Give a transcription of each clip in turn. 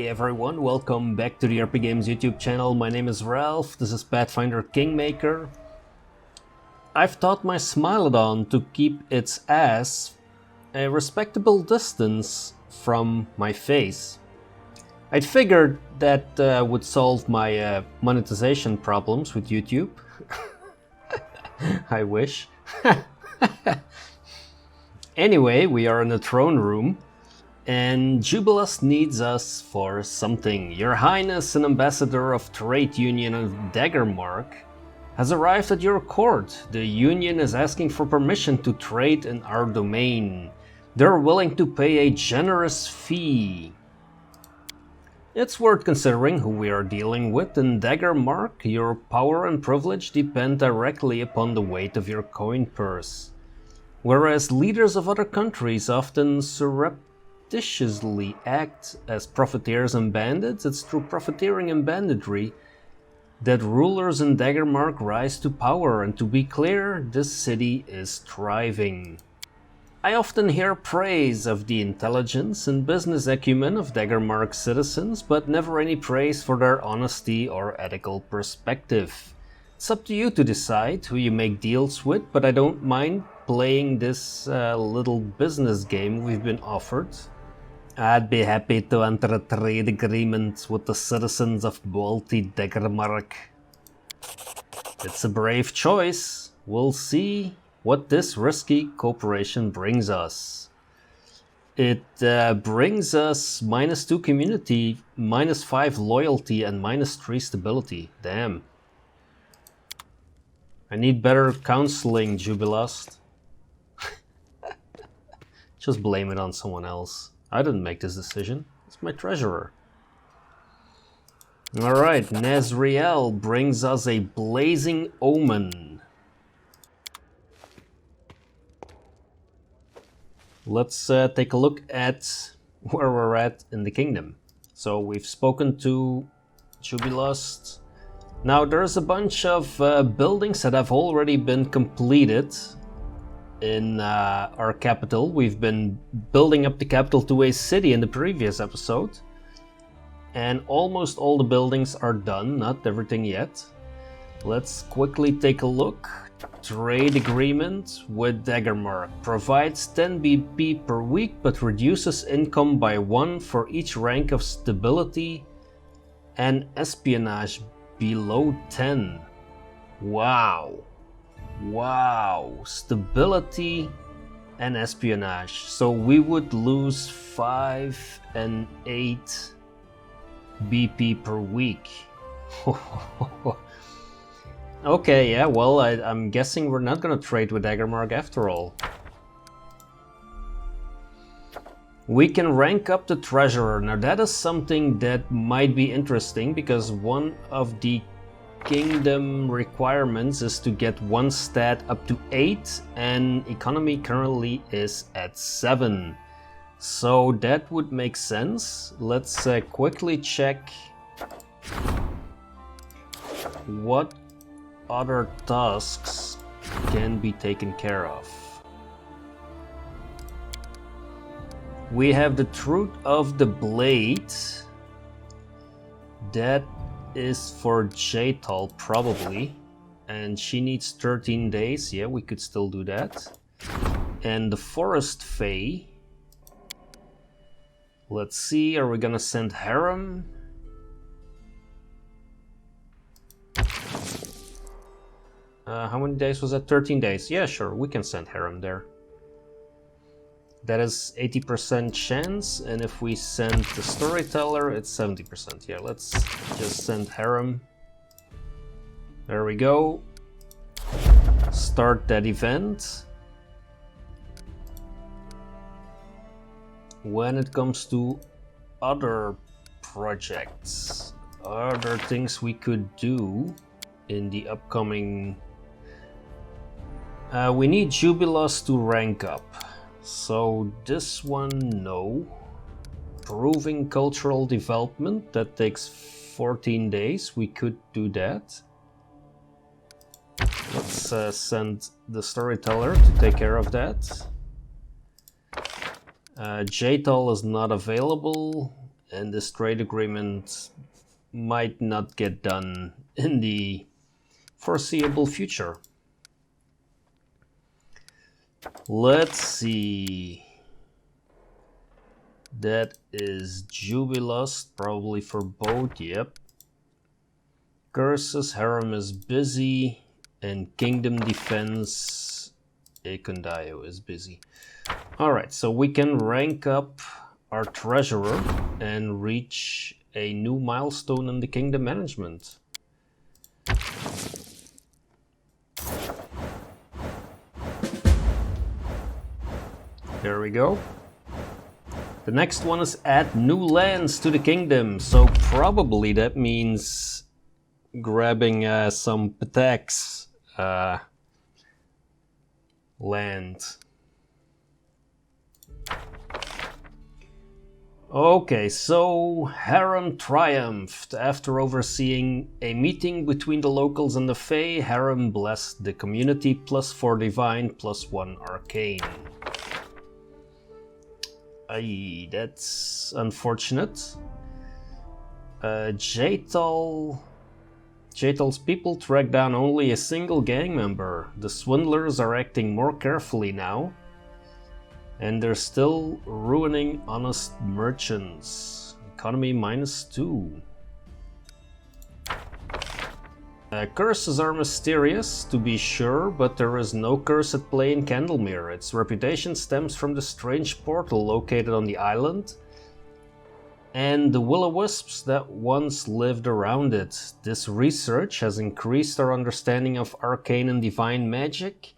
Hey everyone, welcome back to the RPGames YouTube channel. My name is Ralph, this is Pathfinder Kingmaker. I've taught my Smilodon to keep its ass a respectable distance from my face. I'd figured that would solve my monetization problems with YouTube. I wish. Anyway, we are in the throne room. And Jubileus needs us for something. Your Highness, an ambassador of Trade Union of Daggermark, has arrived at your court. The Union is asking for permission to trade in our domain. They're willing to pay a generous fee. It's worth considering who we are dealing with. In Daggermark, your power and privilege depend directly upon the weight of your coin purse. Whereas leaders of other countries often surreptitiously act as profiteers and bandits, it's through profiteering and banditry that rulers in Daggermark rise to power, and to be clear, this city is thriving. I often hear praise of the intelligence and business acumen of Daggermark citizens, but never any praise for their honesty or ethical perspective. It's up to you to decide who you make deals with, but I don't mind playing this little business game we've been offered. I'd be happy to enter a trade agreement with the citizens of Balti Daggermark. It's a brave choice. We'll see what this risky cooperation brings us. It brings us -2 community, -5 loyalty, and -3 stability. Damn. I need better counseling, Jubileus. Just blame it on someone else. I didn't make this decision. It's my treasurer. Alright, Nazriel brings us a blazing omen. Let's take a look at where we're at in the kingdom. So we've spoken to Jubileus. Now there's a bunch of buildings that have already been completed in our capital. We've been building up the capital to a city in the previous episode. And almost all the buildings are done, not everything yet. Let's quickly take a look. Trade agreement with Daggermark. Provides 10 BP per week but reduces income by 1 for each rank of stability and espionage below 10. Wow. Wow, stability and espionage. So we would lose 5 and 8 BP per week. Okay, yeah, well, I'm guessing we're not gonna trade with Daggermark after all. We can rank up the treasurer. Now that is something that might be interesting, because one of the kingdom requirements is to get one stat up to 8, and economy currently is at 7. So that would make sense. Let's quickly check what other tasks can be taken care of. We have the Truth of the Blade. That is for Jaital probably, and she needs 13 days. Yeah, we could still do that. And the Forest Fey. Let's see, are we gonna send Harem? How many days was that? 13 days. Yeah, sure, we can send Harem there. That is 80% chance, and if we send the Storyteller, it's 70%. Yeah, let's just send Harem. There we go. Start that event. When it comes to other projects, other things we could do in the upcoming... we need Jubileus to rank up. So this one, no. Proving cultural development, that takes 14 days. We could do that. Let's send the Storyteller to take care of that. Jaital is not available. and this trade agreement might not get done in the foreseeable future. Let's see. That is Jubilust, probably for both, yep. Curses, Harem is busy, and Kingdom Defense, Ekondayo is busy. Alright, so we can rank up our treasurer and reach a new milestone in the kingdom management. There we go. The next one is add new lands to the kingdom, so probably that means grabbing some Patek's land. Okay, so Harem triumphed. After overseeing a meeting between the locals and the Fey, Harem blessed the community +4 divine, +1 arcane. Aye, that's unfortunate. Jaital's people tracked down only a single gang member. The swindlers are acting more carefully now, and they're still ruining honest merchants. Economy -2. Curses are mysterious, to be sure, but there is no curse at play in Candlemere. Its reputation stems from the strange portal located on the island and the will-o-wisps that once lived around it. This research has increased our understanding of arcane and divine magic.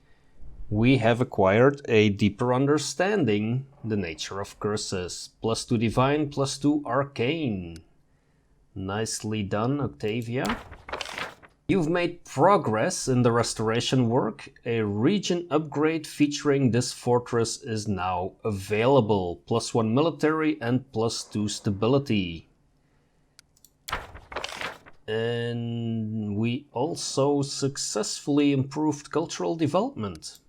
We have acquired a deeper understanding the nature of curses. +2 divine, +2 arcane. Nicely done, Octavia. You've made progress in the restoration work. A region upgrade featuring this fortress is now available. +1 military and +2 stability. And we also successfully improved cultural development.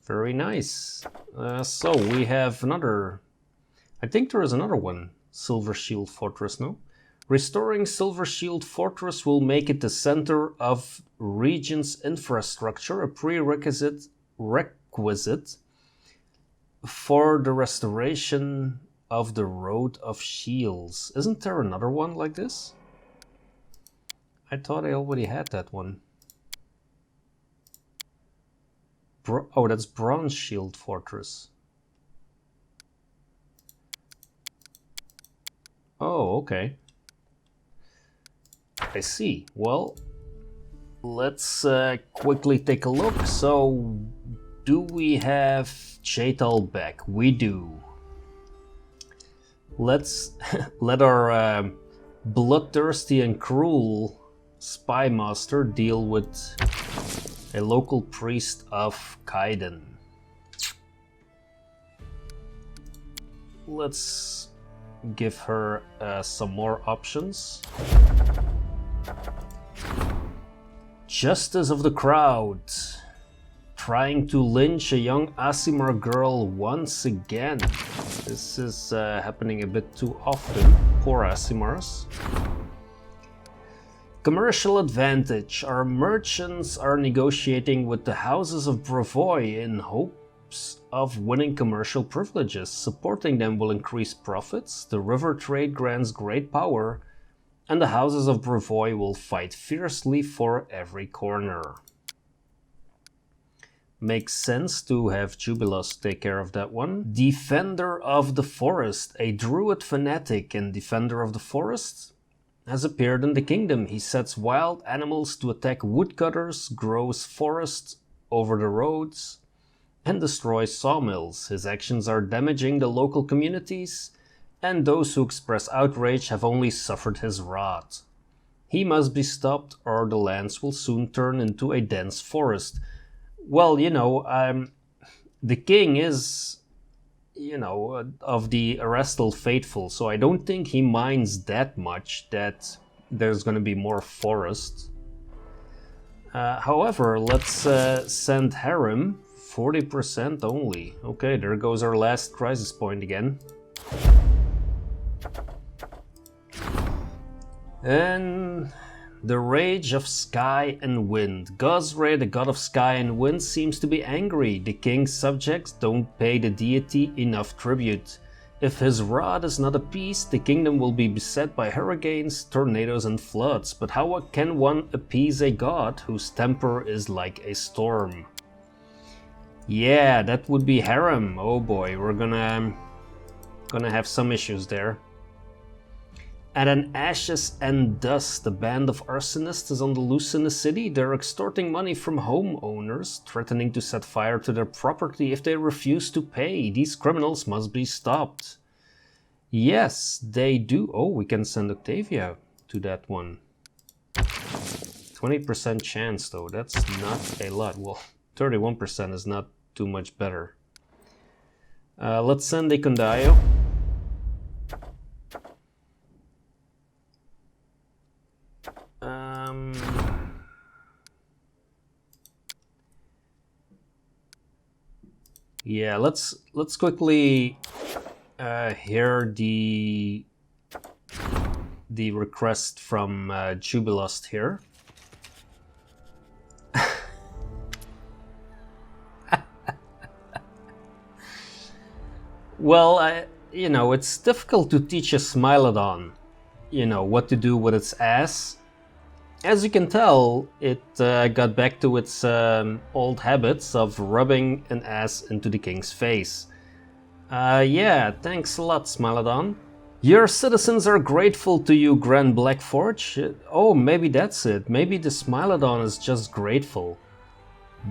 Very nice. So we have another... I think there is another one. Silver Shield Fortress, no? Restoring Silver Shield Fortress will make it the center of region's infrastructure, a prerequisite for the restoration of the Road of Shields. Isn't there another one like this? I thought I already had that one. Oh, that's Bronze Shield Fortress. Oh, okay. I see. Well, let's quickly take a look. So, do we have Jaital back? We do. Let's let our bloodthirsty and cruel spy master deal with a local priest of Kaiden. Let's give her some more options. Justice of the Crowd. Trying to lynch a young Aasimar girl once again. This is happening a bit too often. Poor Aasimars. Commercial advantage. Our merchants are negotiating with the houses of Brevoy in hopes of winning commercial privileges. Supporting them will increase profits. The river trade grants great power, and the houses of Brevoy will fight fiercely for every corner. Makes sense to have Jubilus take care of that one. Defender of the Forest. A druid fanatic and defender of the forest has appeared in the kingdom. He sets wild animals to attack woodcutters, grows forests over the roads, and destroys sawmills. His actions are damaging the local communities, and those who express outrage have only suffered his wrath. He must be stopped, or the lands will soon turn into a dense forest. Well, you know, the king is, you know, of the Arestal faithful, so I don't think he minds that much that there's going to be more forest. However, let's send Harem 40% only. Okay, there goes our last crisis point again. And the rage of sky and wind. Gosre, the god of sky and wind, seems to be angry. The king's subjects don't pay the deity enough tribute. If his rod is not appeased, the kingdom will be beset by hurricanes, tornadoes and floods. But how can one appease a god whose temper is like a storm? Yeah, that would be Harem. Oh boy, we're gonna have some issues there. And then Ashes and Dust, the band of arsonists is on the loose in the city. They're extorting money from homeowners, threatening to set fire to their property if they refuse to pay. These criminals must be stopped. Yes, they do. Oh, we can send Octavia to that one. 20% chance though, that's not a lot. Well, 31% is not too much better. Let's send a Condayo. Yeah, let's quickly hear the request from Jubilust here. Well, you know, it's difficult to teach a Smilodon, you know, what to do with its ass. As you can tell, it got back to its old habits of rubbing an ass into the king's face. Yeah, thanks a lot, Smilodon. Your citizens are grateful to you, Grand Blackforge. Oh, maybe that's it. Maybe the Smilodon is just grateful.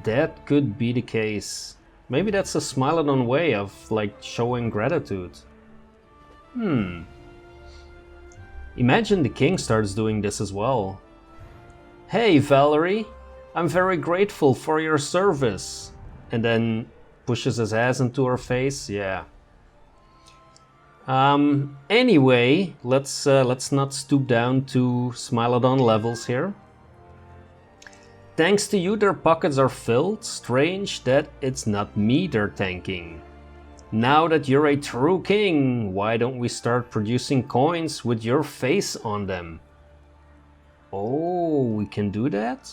That could be the case. Maybe that's a Smilodon way of, like, showing gratitude. Imagine the king starts doing this as well. Hey Valerie, I'm very grateful for your service. And then pushes his ass into her face, yeah. Anyway, let's not stoop down to Smilodon levels here. Thanks to you, their pockets are filled. Strange that it's not me they're thanking. Now that you're a true king, why don't we start producing coins with your face on them? Oh, we can do that?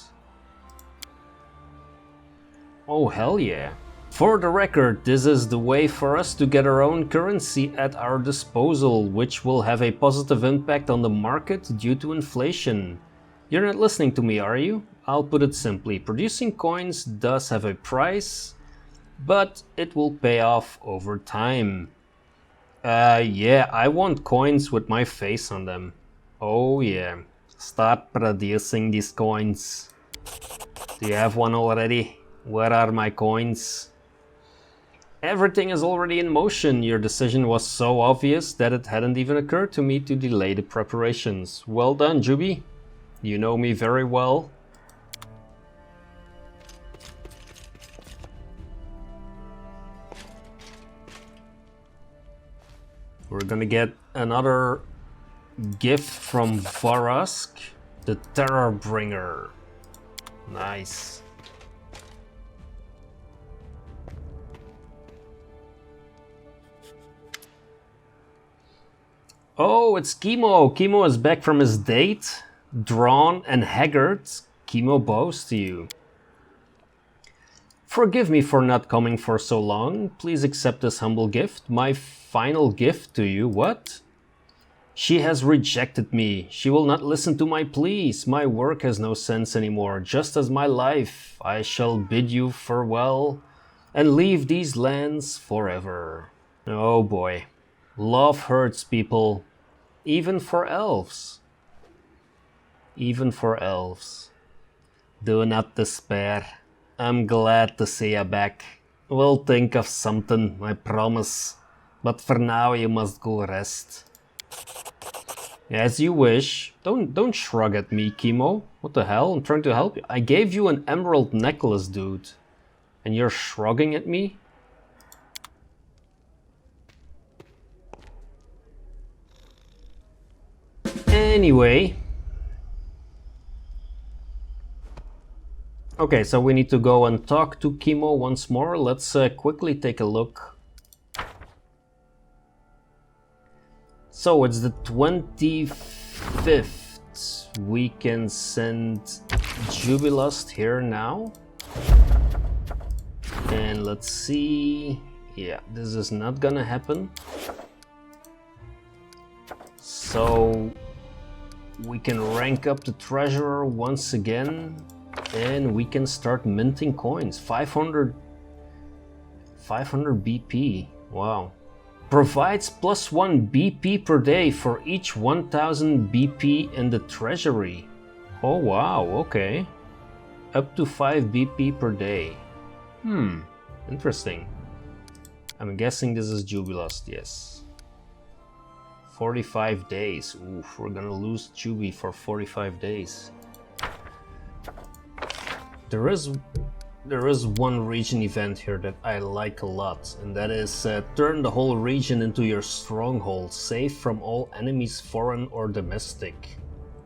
Oh, hell yeah. For the record, this is the way for us to get our own currency at our disposal, which will have a positive impact on the market due to inflation. You're not listening to me, are you? I'll put it simply, producing coins does have a price, but it will pay off over time. Yeah, I want coins with my face on them. Oh yeah. Start producing these coins. Do you have one already? Where are my coins? Everything is already in motion. Your decision was so obvious that it hadn't even occurred to me to delay the preparations. Well done, Juby. You know me very well. We're gonna get another gift from Varask, the Terror Bringer. Nice. Oh, it's Kimo. Kimo is back from his date. Drawn and haggard, Kimo bows to you. Forgive me for not coming for so long. Please accept this humble gift. My final gift to you. What? She has rejected me. She will not listen to my pleas. My work has no sense anymore, just as my life. I shall bid you farewell and leave these lands forever. Oh boy. Love hurts people. Even for elves. Even for elves. Do not despair. I'm glad to see you back. We'll think of something, I promise. But for now you must go rest. As you wish. Don't shrug at me, Kimo. What the hell? I'm trying to help you. I gave you an emerald necklace, dude. And you're shrugging at me? Anyway. Okay, so we need to go and talk to Kimo once more. Let's quickly take a look. So it's the 25th. We can send Jubilust here now. And let's see. Yeah, this is not gonna happen. So we can rank up the treasurer once again. And we can start minting coins. 500 BP. Wow. Provides +1 BP per day for each 1000 BP in the treasury. Oh wow, okay. Up to 5 BP per day. Interesting. I'm guessing this is Jubilust, yes. 45 days. Oof, we're gonna lose Jubi for 45 days. There is one region event here that I like a lot, and that is turn the whole region into your stronghold, safe from all enemies, foreign or domestic.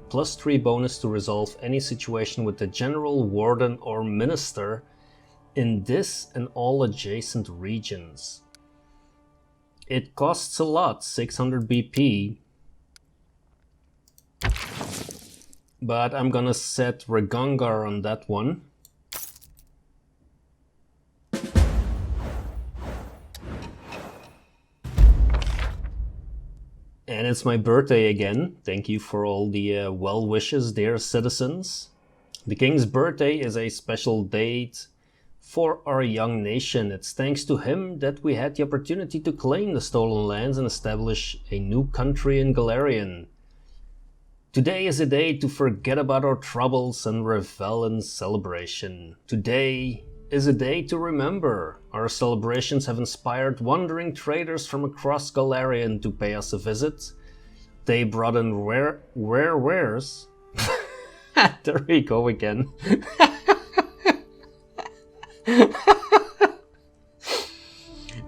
+3 bonus to resolve any situation with the general, warden or minister in this and all adjacent regions. It costs a lot, 600 BP, but I'm gonna set Regongar on that one. And it's my birthday again. Thank you for all the well wishes, dear citizens. The King's birthday is a special date for our young nation. It's thanks to him that we had the opportunity to claim the stolen lands and establish a new country in Galarian. Today is a day to forget about our troubles and revel in celebration. Today is a day to remember. Our celebrations have inspired wandering traders from across Galarian to pay us a visit. They brought in rare wares. There we go again.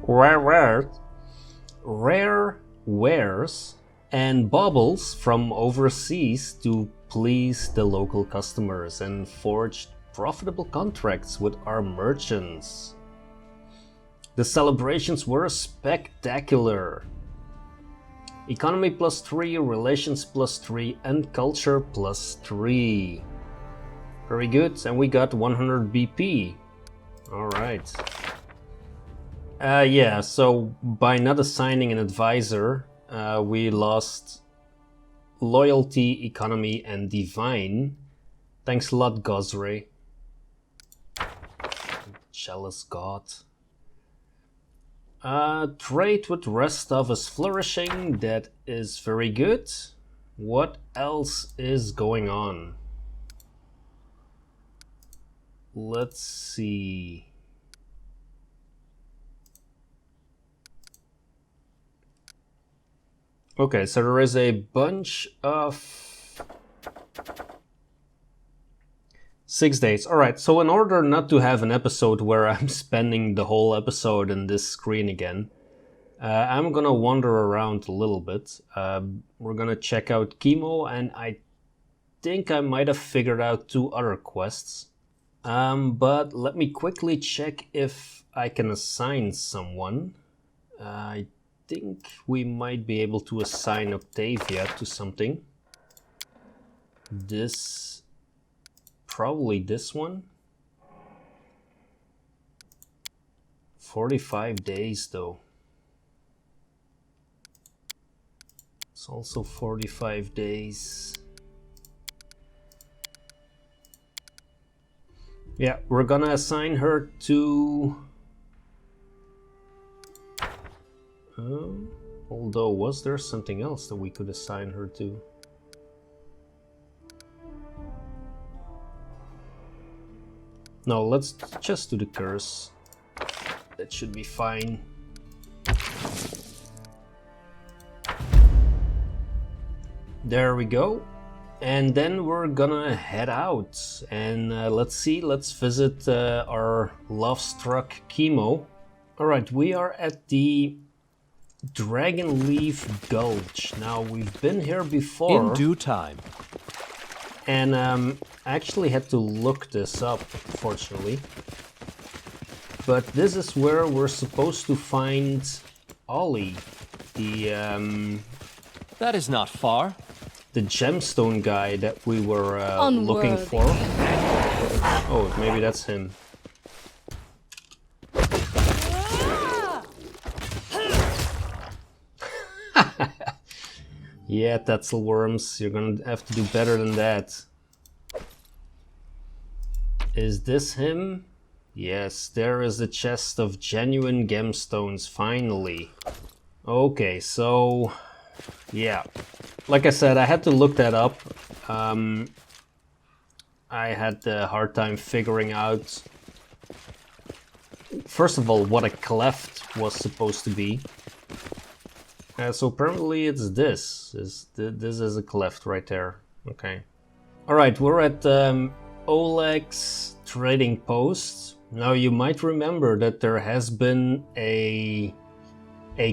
Rare wares and baubles from overseas to please the local customers and forged profitable contracts with our merchants. The celebrations were spectacular. Economy +3, relations +3, and culture +3. Very good, and we got 100 BP. Alright. Yeah, so by not assigning an advisor, we lost loyalty, economy, and divine. Thanks a lot, Gosray. Jealous god. Trade with Restov is flourishing. That is very good. What else is going on? Let's see. Okay, so there is a bunch of 6 days. Alright, so in order not to have an episode where I'm spending the whole episode in this screen again, I'm gonna wander around a little bit. We're gonna check out Kimo, and I think I might have figured out 2 other quests. But let me quickly check if I can assign someone. I think we might be able to assign Octavia to something. Probably this one. 45 days though. It's also 45 days. Yeah, we're gonna assign her to... although, was there something else that we could assign her to? No, let's just do the curse. That should be fine. There we go. And then we're gonna head out. And let's visit our love-struck Kimo. Alright, we are at the Dragonleaf Gulch. Now, we've been here before. In due time. And I actually had to look this up, fortunately. But this is where we're supposed to find Ollie, the That is not far. The gemstone guy that we were looking for. Oh, maybe that's him. Yeah, Tetzelworms, you're gonna have to do better than that. Is this him? Yes, there is the chest of genuine gemstones, finally. Okay, so... yeah. Like I said, I had to look that up. I had a hard time figuring out... first of all, what a cleft was supposed to be. So apparently it's this. This is a cleft right there. Okay. Alright, we're at Oleg's trading post. Now you might remember that there has been a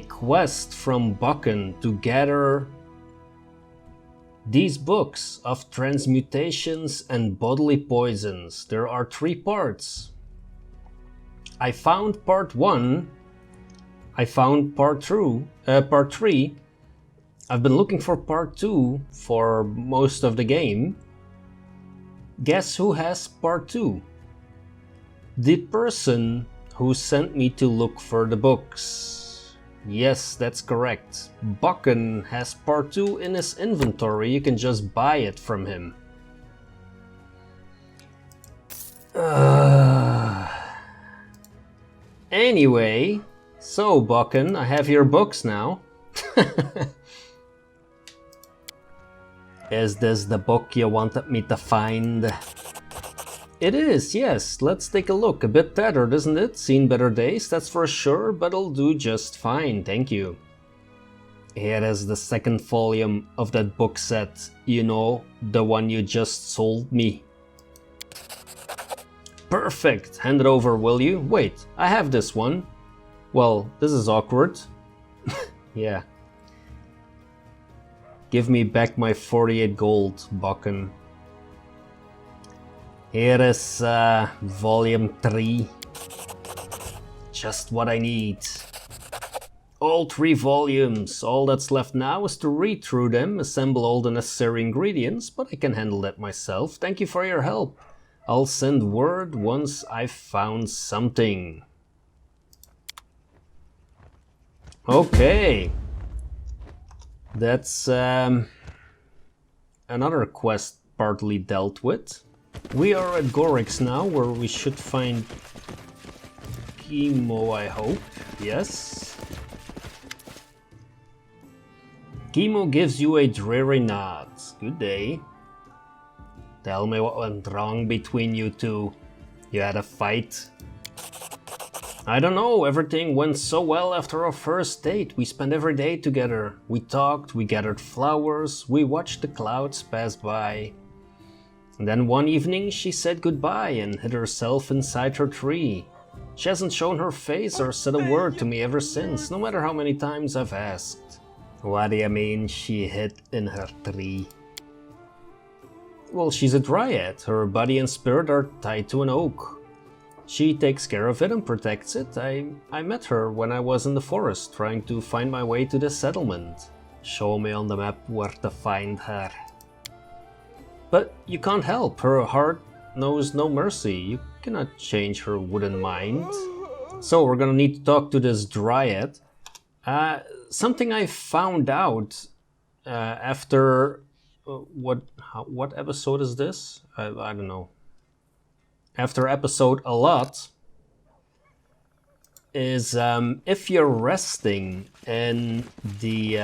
quest from Bokken to gather these books of transmutations and bodily poisons. There are 3 parts. I found part 1. I found part 3. I've been looking for part 2 for most of the game. Guess who has part 2? The person who sent me to look for the books. Yes, that's correct. Bokken has part 2 in his inventory. You can just buy it from him. Anyway, so Bokken, I have your books now. Is this the book you wanted me to find? It is, yes. Let's take a look. A bit tattered, isn't it? Seen better days, that's for sure, but it'll do just fine, thank you. Here is the 2nd volume of that book set. You know, the one you just sold me. Perfect! Hand it over, will you? Wait, I have this one. Well, this is awkward. Yeah. Give me back my 48 gold, Bokken. Here is volume 3. Just what I need. All 3 volumes. All that's left now is to read through them, assemble all the necessary ingredients, but I can handle that myself. Thank you for your help. I'll send word once I've found something. Okay. That's another quest partly dealt with. We are at Gorix now, where we should find Kimo, I hope. Yes. Kimo gives you a dreary nod. Good day. Tell me what went wrong between you two. You had a fight? I don't know, everything went so well after our first date. We spent every day together. We talked, we gathered flowers, we watched the clouds pass by. And then one evening she said goodbye and hid herself inside her tree. She hasn't shown her face or said a word to me ever since, no matter how many times I've asked. What do you mean she hid in her tree? Well, she's a dryad. Her body and spirit are tied to an oak. She takes care of it and protects it. I met her when I was in the forest, trying to find my way to the settlement. Show me on the map where to find her. But you can't help. Her heart knows no mercy. You cannot change her wooden mind. So we're gonna need to talk to this dryad. Something I found out after... what episode is this? I don't know. After episode a lot, is if you're resting and the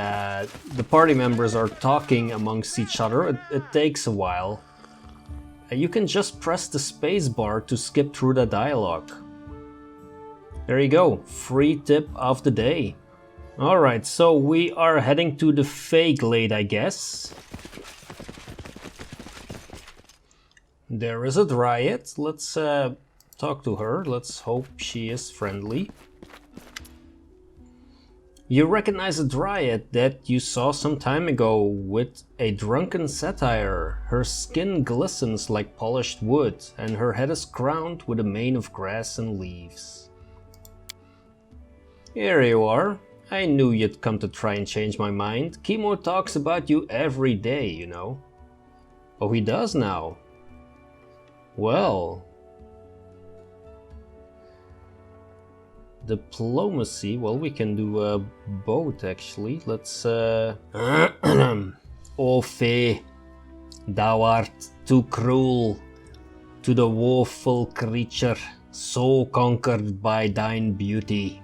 party members are talking amongst each other, it takes a while. You can just press the space bar to skip through the dialogue. There you go, free tip of the day. Alright, so we are heading to the Fey Glade, I guess. There is a dryad. Let's talk to her. Let's hope she is friendly. You recognize a dryad that you saw some time ago with a drunken satire. Her skin glistens like polished wood, and her head is crowned with a mane of grass and leaves. Here you are. I knew you'd come to try and change my mind. Kimo talks about you every day, you know. Oh, he does now. Well. Diplomacy, well, we can do both actually. Let's O Fey, thou art too cruel to the woeful creature, so conquered by thine beauty.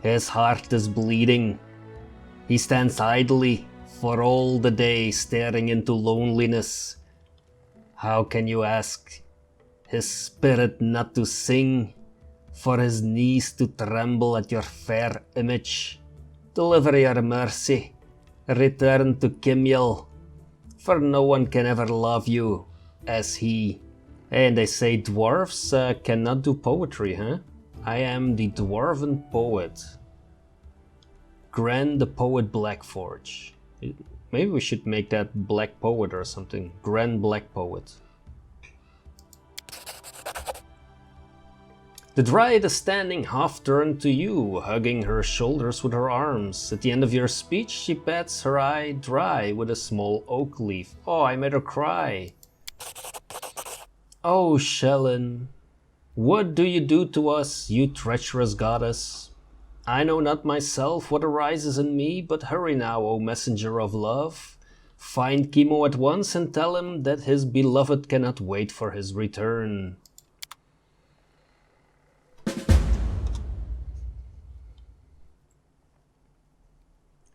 His heart is bleeding. He stands idly for all the day, staring into loneliness. How can you ask his spirit not to sing, for his knees to tremble at your fair image? Deliver your mercy, return to Kimyel, for no one can ever love you as he. And they say dwarves cannot do poetry, huh? I am the dwarven poet. Gran the poet Blackforge. Maybe we should make that Black Poet or something. Gran Black Poet. The dryad is standing half turned to you, hugging her shoulders with her arms. At the end of your speech, she pats her eye dry with a small oak leaf. Oh, I made her cry. Oh, Shellen, what do you do to us, you treacherous goddess? I know not myself what arises in me, but hurry now, O messenger of love. Find Kimo at once and tell him that his beloved cannot wait for his return.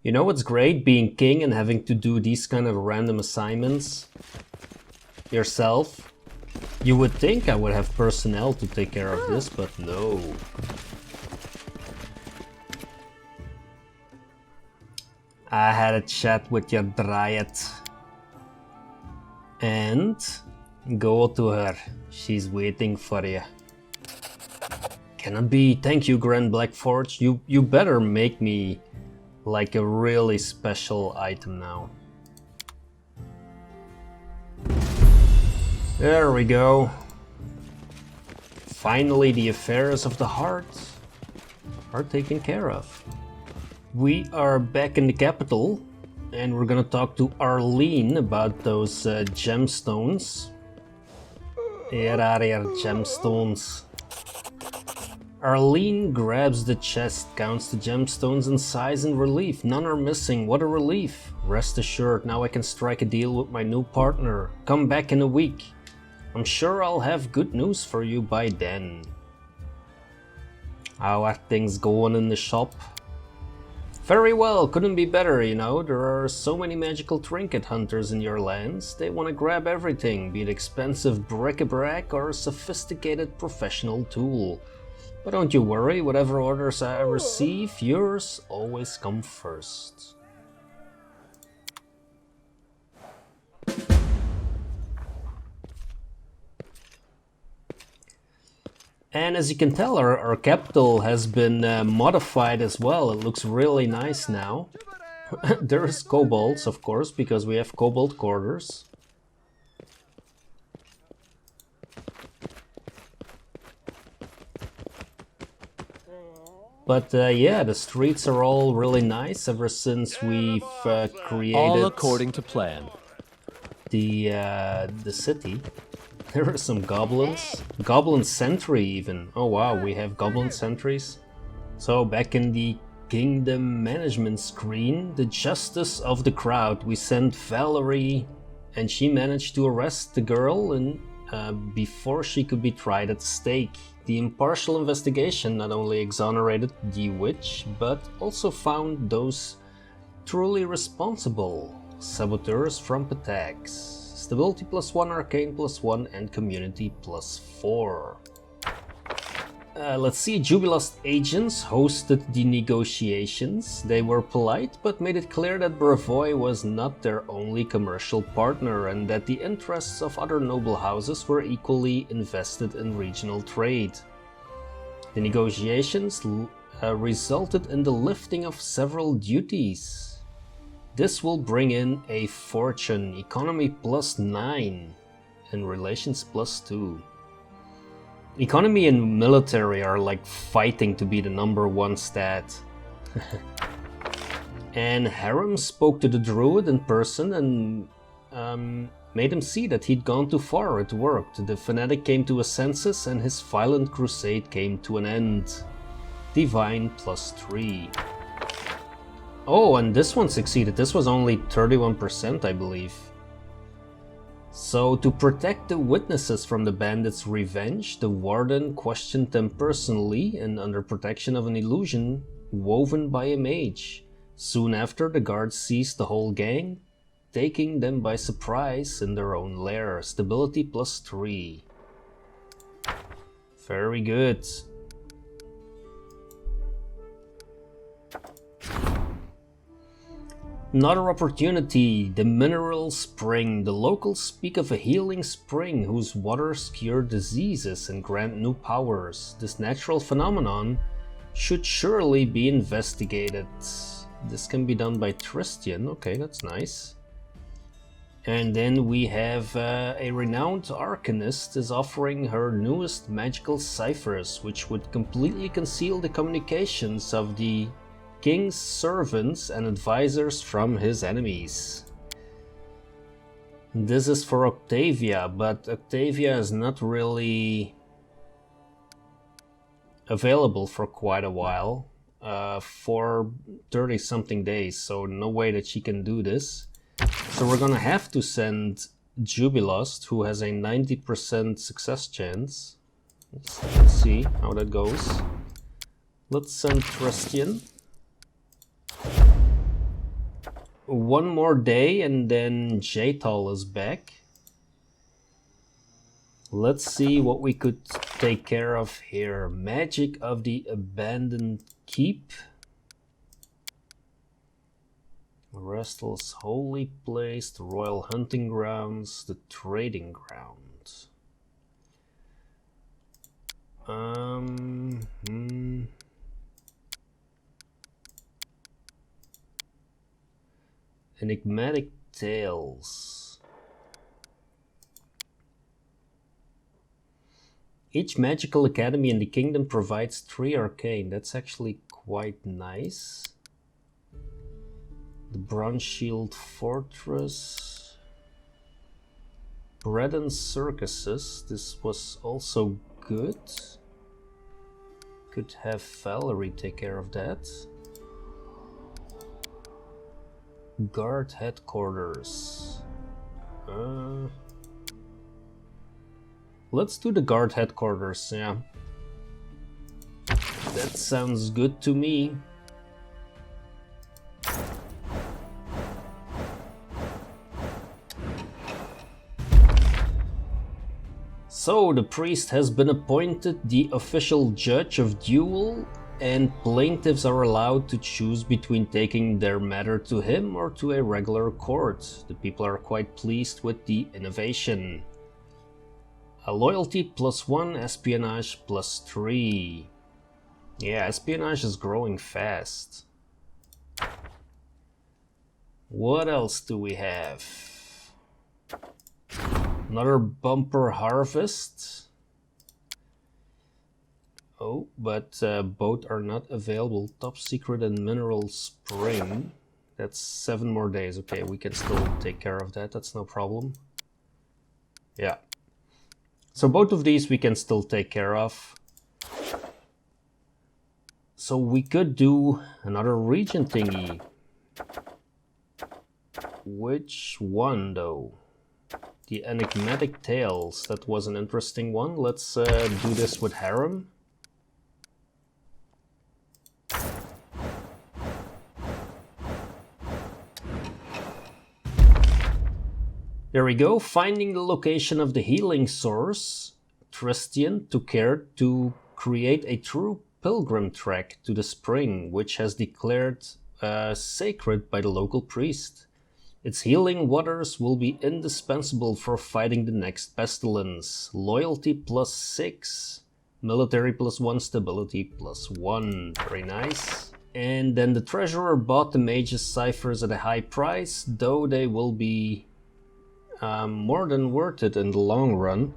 You know what's great? Being king and having to do these kind of random assignments yourself. You would think I would have personnel to take care of this, but no. I had a chat with your dryad. And go to her. She's waiting for you. Cannot be. Thank you, Grand Blackforge. You better make me like a really special item now. There we go. Finally, the affairs of the heart are taken care of. We are back in the capital, and we're gonna talk to Irlene about those gemstones. Here are your gemstones. Irlene grabs the chest, counts the gemstones and sighs in relief. None are missing. What a relief. Rest assured, now I can strike a deal with my new partner. Come back in a week. I'm sure I'll have good news for you by then. How are things going in the shop? Very well, couldn't be better, you know. There are so many magical trinket hunters in your lands. They want to grab everything, be it expensive bric-a-brac or a sophisticated professional tool. But don't you worry, whatever orders I receive, yours always come first. And as you can tell, our capital has been modified as well. It looks really nice now. There's kobolds, of course, because we have kobold quarters. But yeah, the streets are all really nice ever since we've created all according to plan. The city. There are some goblins. Goblin sentry even. Oh wow, we have goblin sentries. So back in the kingdom management screen, the justice of the crowd, we sent Valerie, and she managed to arrest the girl and before she could be tried at the stake. The impartial investigation not only exonerated the witch, but also found those truly responsible. Saboteurs from attacks. Stability +1, Arcane +1, and Community +4. Let's see, Jubilast agents hosted the negotiations. They were polite, but made it clear that Brevoy was not their only commercial partner, and that the interests of other noble houses were equally invested in regional trade. The negotiations resulted in the lifting of several duties. This will bring in a fortune, economy +9, and relations +2. Economy and military are like fighting to be the #1 stat. And Harem spoke to the druid in person and made him see that he'd gone too far. It worked. The fanatic came to his senses and his violent crusade came to an end. Divine +3. Oh, and this one succeeded. This was only 31%, I believe. So, to protect the witnesses from the bandits' revenge, the warden questioned them personally and under protection of an illusion woven by a mage. Soon after, the guards seized the whole gang, taking them by surprise in their own lair. Stability +3. Very good. Another opportunity, the mineral spring. The locals speak of a healing spring whose waters cure diseases and grant new powers. This natural phenomenon should surely be investigated. This can be done by Tristian. Okay, that's nice. And then we have a renowned arcanist is offering her newest magical ciphers, which would completely conceal the communications of the king's servants and advisors from his enemies. This is for Octavia, but Octavia is not really available for quite a while, for 30 something days, so no way that she can do this. So we're gonna have to send Jubilost, who has a 90% success chance. Let's see how that goes. Let's send Tristian. One more day and then Jaital is back. Let's see what we could take care of here. Magic of the Abandoned Keep. Restless Holy Place, the Royal Hunting Grounds, the Trading Ground. Enigmatic Tales. Each magical academy in the kingdom provides 3 arcane. That's actually quite nice. The Bronze Shield Fortress. Bread and Circuses. This was also good. Could have Valerie take care of that. Guard Headquarters. Let's do the Guard Headquarters, yeah. That sounds good to me. So, the priest has been appointed the official judge of duel, and plaintiffs are allowed to choose between taking their matter to him or to a regular court. The people are quite pleased with the innovation. A loyalty +1, espionage +3. Yeah, espionage is growing fast. What else do we have? Another bumper harvest. Oh, but both are not available. Top secret and mineral spring. That's 7 more days. Okay, we can still take care of that. That's no problem. Yeah. So both of these we can still take care of. So we could do another region thingy. Which one though? The Enigmatic Tales. That was an interesting one. Let's do this with Harem. There we go, finding the location of the healing source. Tristian took care to create a true pilgrim track to the spring, which has declared sacred by the local priest. Its healing waters will be indispensable for fighting the next pestilence. Loyalty +6, military +1, stability +1. Very nice. And then the treasurer bought the mage's ciphers at a high price, though they will be more than worth it in the long run.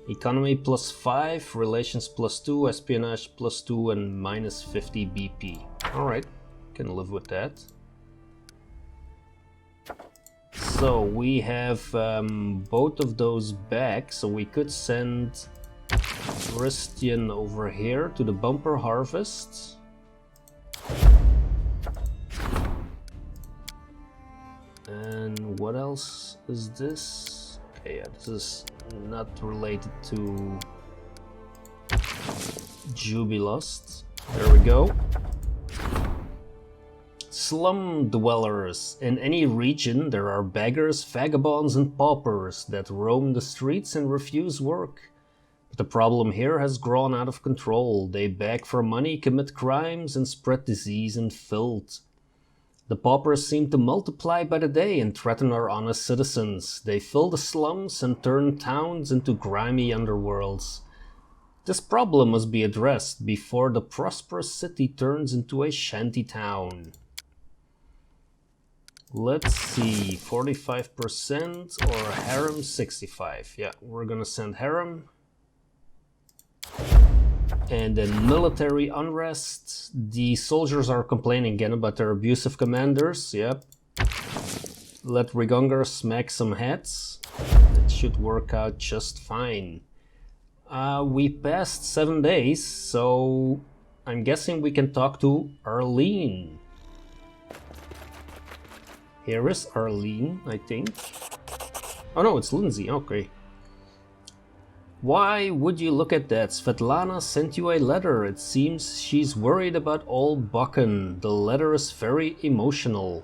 Economy +5, relations +2, espionage +2, and -50 BP. Alright, can live with that. So we have both of those back, so we could send Christian over here to the bumper harvest. And what else is this? Okay, yeah, this is not related to Jubilust. There we go. Slum dwellers. In any region, there are beggars, vagabonds, and paupers that roam the streets and refuse work. But the problem here has grown out of control. They beg for money, commit crimes, and spread disease and filth. The paupers seem to multiply by the day and threaten our honest citizens. They fill the slums and turn towns into grimy underworlds. This problem must be addressed before the prosperous city turns into a shanty town. Let's see, 45% or harem 65. Yeah, we're gonna send harem. And then military unrest. The soldiers are complaining again about their abusive commanders. Yep. Let Rigungar smack some heads. It should work out just fine. We passed 7 days, so I'm guessing we can talk to Irlene. Here is Irlene, I think. Oh no, it's Lindsay, okay. Why would you look at that? Svetlana sent you a letter. It seems she's worried about old Bokken. The letter is very emotional.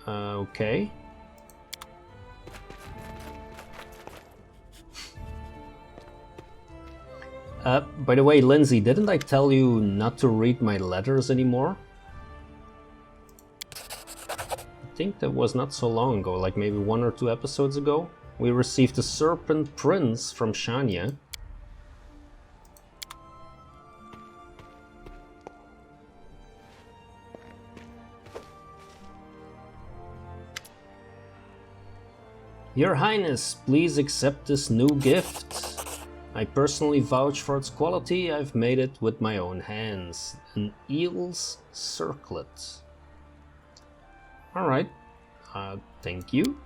Okay. By the way, Lindsay, didn't I tell you not to read my letters anymore? I think that was not so long ago, like maybe 1 or 2 episodes ago. We received a Serpent Prince from Shania. Your Highness, please accept this new gift. I personally vouch for its quality. I've made it with my own hands. An eel's circlet. Alright. Thank you.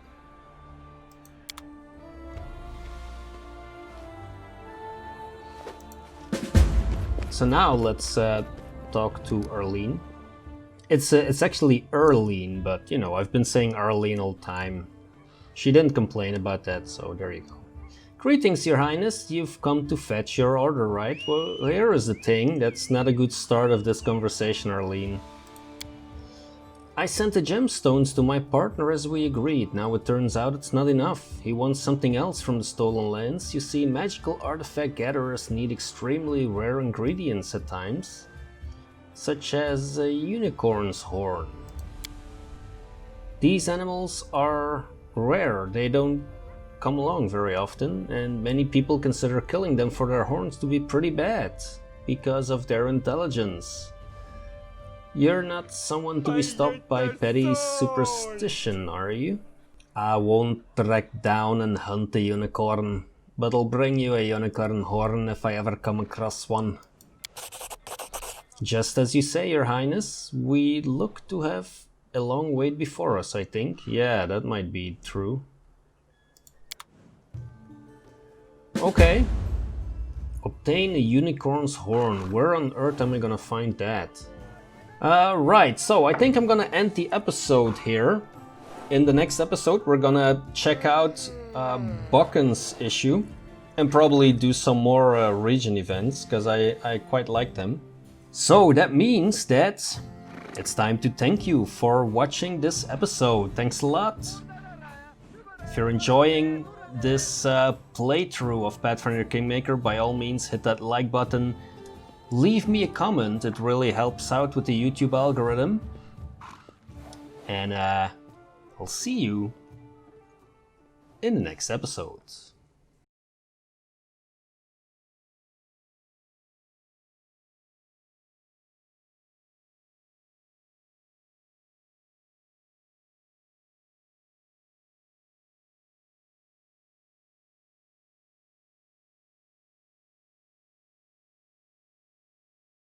So now let's talk to Irlene. It's actually Irlene, but you know, I've been saying Arlene all the time. She didn't complain about that, so there you go. Greetings, Your Highness. You've come to fetch your order, right? Well, here is the thing. That's not a good start of this conversation, Arlene. I sent the gemstones to my partner as we agreed. Now it turns out it's not enough. He wants something else from the stolen lands. You see, magical artifact gatherers need extremely rare ingredients at times, such as a unicorn's horn. These animals are rare. They don't come along very often, and many people consider killing them for their horns to be pretty bad because of their intelligence. You're not someone to be stopped by petty superstition, are you? I won't track down and hunt a unicorn, but I'll bring you a unicorn horn if I ever come across one. Just as you say, Your Highness, we look to have a long wait before us, I think. Yeah, that might be true. Okay. Obtain a unicorn's horn. Where on earth am I gonna find that? Right, so I think I'm gonna end the episode here. In the next episode, we're gonna check out Bokken's issue and probably do some more region events, because I quite like them. So that means that it's time to thank you for watching this episode. Thanks a lot. If you're enjoying this playthrough of Pathfinder Kingmaker, by all means hit that like button. Leave me a comment, it really helps out with the YouTube algorithm. And I'll see you in the next episode.